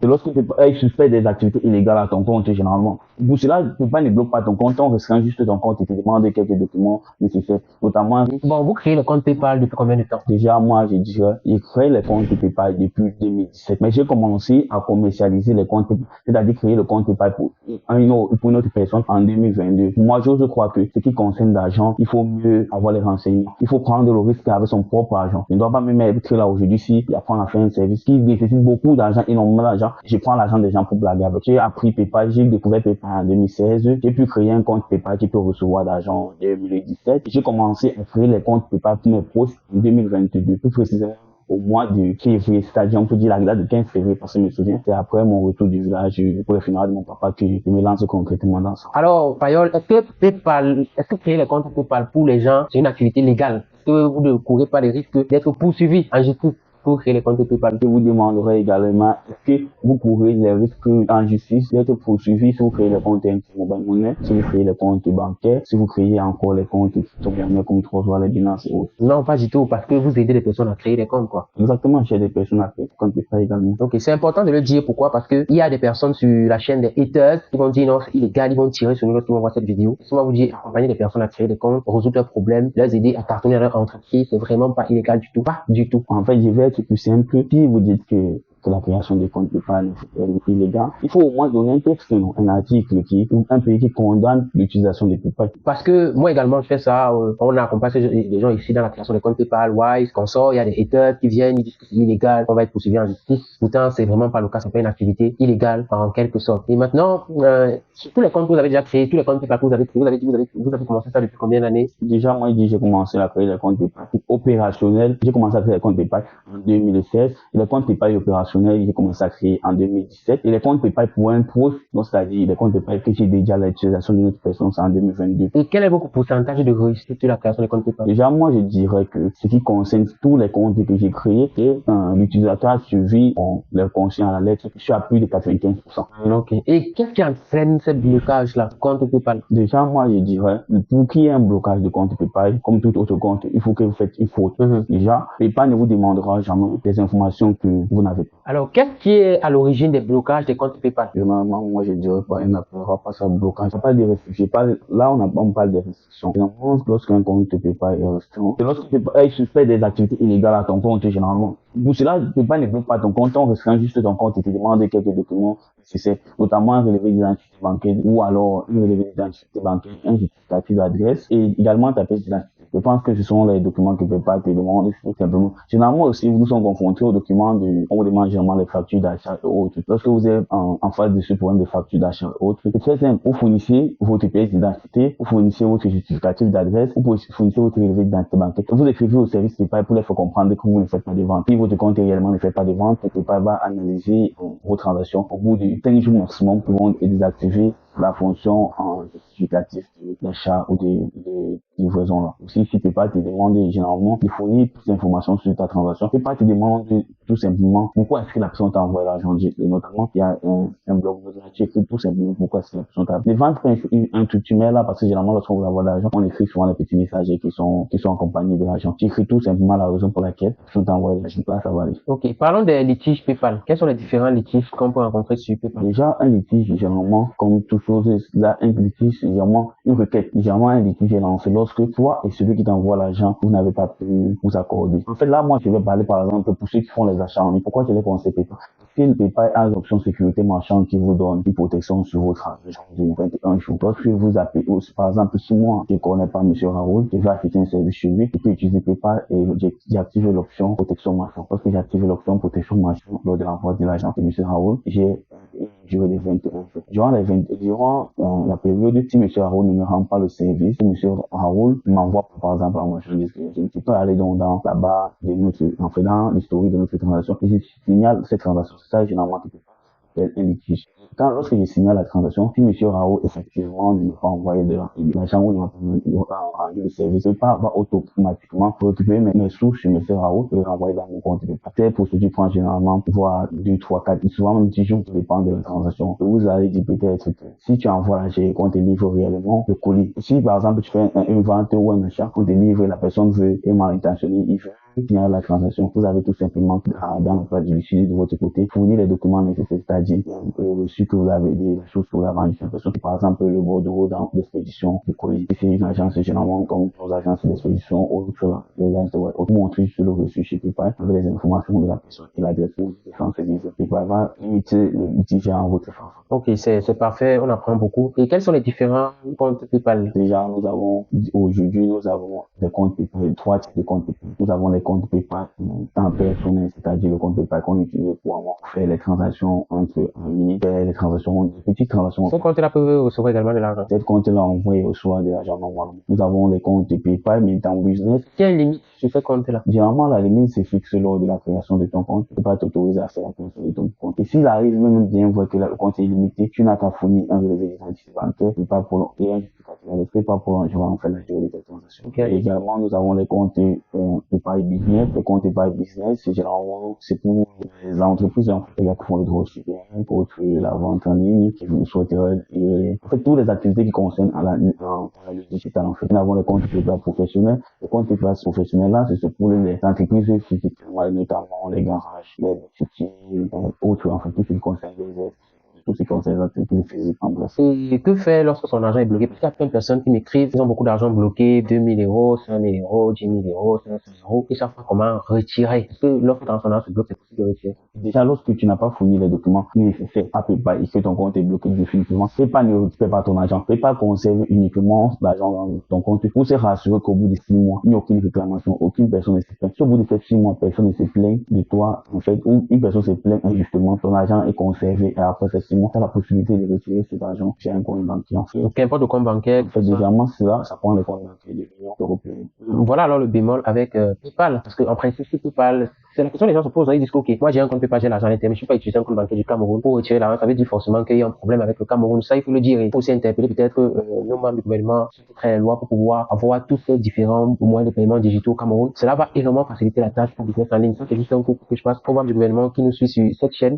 C'est lorsque PayPal suspend des activités illégales à ton compte, généralement. Pour cela, PayPal ne bloque pas ton compte, on restreint juste ton compte et te demande quelques documents nécessaires, notamment. Bon, vous créez le compte PayPal depuis combien de temps? Déjà, moi, je dirais, j'ai créé les comptes PayPal depuis 2017, mais j'ai commencé à commercialiser les comptes PayPal, c'est-à-dire créer le compte PayPal pour une autre personne en 2022. Moi, j'ose croire que ce qui concerne l'argent, il faut mieux avoir les renseignements. Il faut prendre le risque avec son propre argent. Je ne dois pas me mettre là aujourd'hui si j'apprends à faire un service qui nécessite beaucoup d'argent, énormément d'argent. Je prends l'argent des gens pour blaguer avec. J'ai appris PayPal, j'ai découvert PayPal en 2016. J'ai pu créer un compte PayPal qui peut recevoir d'argent en 2017. J'ai commencé à créer les comptes PayPal pour mes proches en 2022. Plus précisément, au mois de février, c'est-à-dire on peut dire la date de 15 février parce que je me souviens, c'est après mon retour du village pour le funérail de mon papa que je me lance concrètement dans ça. Alors, Payol, est-ce que créer les comptes PayPal pour les gens, c'est une activité légale? Est-ce que vous ne courez pas le risque d'être poursuivi en justice pour créer les comptes PayPal? Je vous demanderai également, est-ce que vous courez les risques en justice d'être poursuivi si vous créez les comptes mobile money, si vous créez les comptes bancaires, si vous créez encore les comptes monnaie comme Trésor, les Binance et autres? Non, pas du tout, parce que vous aidez les personnes à créer des comptes, quoi. Exactement, j'ai des personnes à créer des comptes PayPal également. Donc, c'est important de le dire. Pourquoi? Parce que il y a des personnes sur la chaîne des haters qui vont dire non, c'est illégal, ils vont tirer sur nous lorsqu'ils vont voir cette vidéo. Si moi vous dire accompagner les personnes à créer des comptes, résoudre leurs problèmes, les aider à cartonner leur entreprise, c'est vraiment pas illégal du tout. Pas du tout. En fait, je vais être plus simple. Si vous dites que la création des comptes PayPal est illégale, il faut au moins donner un texte, non, un article un pays qui condamne l'utilisation des PayPal. Parce que moi également je fais ça, on accompagne les gens ici dans la création des comptes PayPal, Wise, Consort, il y a des haters qui viennent, ils disent que c'est illégal, on va être poursuivi en justice. Pourtant, c'est vraiment pas le cas, c'est pas une activité illégale en quelque sorte. Et maintenant, sur tous les comptes que vous avez déjà créés, tous les comptes PayPal que vous avez créés, vous avez commencé ça depuis combien d'années? Déjà, moi, j'ai commencé à créer les comptes PayPal opérationnels. J'ai commencé à créer les comptes PayPal en 2016. Et les comptes PayPal opérationnels, j'ai commencé à créer en 2017. Et les comptes PayPal pour un proche, donc c'est-à-dire les comptes PayPal que j'ai déjà l'utilisation d'une autre personne, c'est en 2022. Et quel est votre pourcentage de réussite sur la création des comptes PayPal? Déjà, moi, je dirais que ce qui concerne tous les comptes que j'ai créés, c'est l'utilisateur a suivi leur conscience à la lettre. Je suis à plus de 95%. Ok. Et qu'est-ce qui entraîne ce blocage-là, compte PayPal? Déjà, moi, je dirais, pour qu'il y ait un blocage de compte PayPal, comme tout autre compte, il faut que vous faites une faute. Déjà, PayPal ne vous demandera jamais des informations que vous n'avez pas. Alors, qu'est-ce qui est à l'origine des blocages des comptes PayPal? Généralement, moi, je dirais pas, il n'appellera pas ça blocage. On parle des restrictions. Là, on parle des restrictions. Généralement, lorsqu'un compte PayPal est restreint, c'est lorsque PayPal suspend des activités illégales à ton compte, généralement. Pour cela, PayPal ne bloque pas ton compte, on restreint juste ton compte et te demande quelques documents nécessaires, notamment un relevé d'identité bancaire ou alors un relevé d'identité bancaire, un justificatif d'adresse et également ta pièce d'identité. Je pense que ce sont les documents que PayPal te demande tout simplement. Généralement aussi, nous sommes confrontés aux documents on vous demande généralement les factures d'achat et autres. Lorsque vous êtes en face de ce problème de factures d'achat et autres, c'est très simple. Vous fournissez votre pièce d'identité, vous fournissez votre justificatif d'adresse, vous fournissez votre relevé d'identité bancaire. Vous écrivez au service PayPal pour les faire comprendre que vous ne faites pas de vente. Si votre compte réellement ne fait pas de vente, PayPal va analyser vos transactions. Au bout de 5 jours maximum, ils vont désactiver la fonction en justificatif d'achat ou de livraison là. Aussi, si PayPal te demande généralement de fournir toutes les informations sur ta transaction, PayPal te demande tout simplement pourquoi est-ce que la personne t'a envoyé l'argent. Et notamment, il y a un blog là qui écrit tout simplement pourquoi est-ce que la personne t'a envoyé. Ne vendre pas un truc tu mets là parce que généralement lorsqu'on vous envoie l'argent, on écrit souvent les petits messages qui sont accompagnés de l'argent. Tu écris tout simplement la raison pour laquelle la personne t'a envoyé l'argent. Là, ça va aller. Ok, parlons des litiges PayPal. Quels sont les différents litiges qu'on peut rencontrer sur PayPal? Déjà, un litige, généralement, comme toute chose, là, un litige, c'est généralement une requête. Généralement, un litige est lancé lorsque toi et celui qui t'envoie l'argent, vous n'avez pas pu vous accorder. En fait, là, moi, je vais parler, par exemple, pour ceux qui font les achats en ligne. Pourquoi je les conseille PayPal? Parce que PayPal a l'option sécurité marchande qui vous donne une protection sur votre argent de 21 jours. Lorsque vous appelez, par exemple, si moi, je ne connais pas M. Raoul, je vais acheter un service chez lui, je peux utiliser PayPal et j'active l'option protection marchande. Lorsque j'active l'option protection marchande lors de l'envoi de l'argent de M. Raoul, j'ai une durée de 21 jours. Durant la période, si M. Raoul ne me rend pas le service, si M. Raoul m'envoie, par exemple, la marchandise, je peux aller donc dans la barre de dans l'historique de notre transaction et je signale cette transaction. C'est ça, généralement, qui peut faire un litige. Lorsque je signale la transaction, si M. Raoult, effectivement, ne m'a pas envoyé de l'argent ou ne m'a pas rendu le service, PayPal va automatiquement récupérer mes sous chez M. Raoult et les renvoyer dans mon compte PayPal. Cette procédure prend généralement, voire 2, 3, 4, souvent même 10 jours, tout dépend de la transaction. Vous allez dire peut-être que si tu envoies l'argent et qu'on te livre réellement le colis, si par exemple tu fais une vente ou un achat, qu'on te livre, la personne veut, est mal intentionnée, il veut signaler la transaction, vous avez tout simplement dans la page du suivi de votre côté, fournir les documents nécessaires, c'est-à-dire le reçu que vous avez des choses que vous avez vendues. Par exemple, le bordereau d'expédition du colis. Si c'est une agence, généralement, comme nos agences d'expédition, ou les agences de web, vous montrez sur le reçu chez PayPal avec les informations de la personne et l'adresse où vous êtes censé vivre. PayPal va limiter le litige en votre faveur. Ok, c'est parfait, on apprend beaucoup. Et quels sont les différents comptes PayPal? Déjà, aujourd'hui, nous avons des comptes PayPal, 3 types de comptes PayPal. Nous avons les comptes PayPal en personnel, c'est-à-dire le compte PayPal qu'on utilise pour faire les transactions entre amis, faire les transactions, des petites transactions. Ce compte-là peut recevoir également de l'argent. Cet compte-là envoie et reçoit de l'argent normalement. Nous avons les comptes PayPal, mais dans business. Quelle limite sur ce compte-là? Généralement, la limite se fixe lors de la création de ton compte. Tu ne peux pas t'autoriser à faire la création de ton compte. Et s'il arrive même bien voir que le compte est limité, tu n'as qu'à fournir un relevé d'identité bancaire, et pas pour et un justificatif d'adresse, pas pour en faire la durée de tes transactions. Okay. Et également, nous avons les comptes PayPal Business. Les comptes PayPal Business, c'est pour les entreprises qui font le dropshipping, pour la vente en ligne, qui souhaiteraient, en fait, toutes les activités qui concernent le digital, en fait. Nous avons les comptes PayPal professionnels. Les comptes PayPal professionnels, là, c'est pour les entreprises physiques, notamment les garages, les boutiques, autres, en fait, tout ce qui concerne tout ce qui concerne les entreprises physiques, en bref. Et que faire lorsque son argent est bloqué? Parce qu'il y a plein de personnes qui m'écrivent, ils ont beaucoup d'argent bloqué, 2000 euros, 5000 euros, 10 000 euros, 500 euros, et savent pas comment retirer. Est-ce que lorsque ton argent se bloque, c'est possible de retirer? Déjà, lorsque tu n'as pas fourni les documents nécessaires à PayPal et que ton compte est bloqué définitivement, PayPal ne récupère pas ton argent. PayPal conserve uniquement l'argent dans ton compte pour se rassurer qu'au bout de 6 mois, il n'y a aucune réclamation, aucune personne ne se plaint. Si au bout de ces 6 mois, personne ne se plaint de toi, en fait, ou une personne se plaint injustement, ton argent est conservé et après ces 6 mois, tu as la possibilité de retirer cet argent chez un compte bancaire. En fait. Qu'importe le compte bancaire. En fait, légèrement, ça prend le compte bancaire de l'Union européenne. Voilà alors le bémol avec PayPal. Parce qu'en principe, si PayPal, c'est la question que les gens se posent, ils disent ok, moi j'ai un compte PayPal, j'ai l'argent à l'intérieur, mais je ne suis pas utiliser un compte bancaire du Cameroun pour retirer l'argent. Ça veut dire forcément qu'il y a un problème avec le Cameroun. Ça, il faut le dire. Il faut aussi interpeller peut-être nos membres du gouvernement sur la loi pour pouvoir avoir tous ces différents moyens de paiement digitaux au Cameroun. Cela va énormément faciliter la tâche pour business en ligne. Ça, c'est juste un coup que je passe aux membres du gouvernement qui nous suivent sur cette chaîne.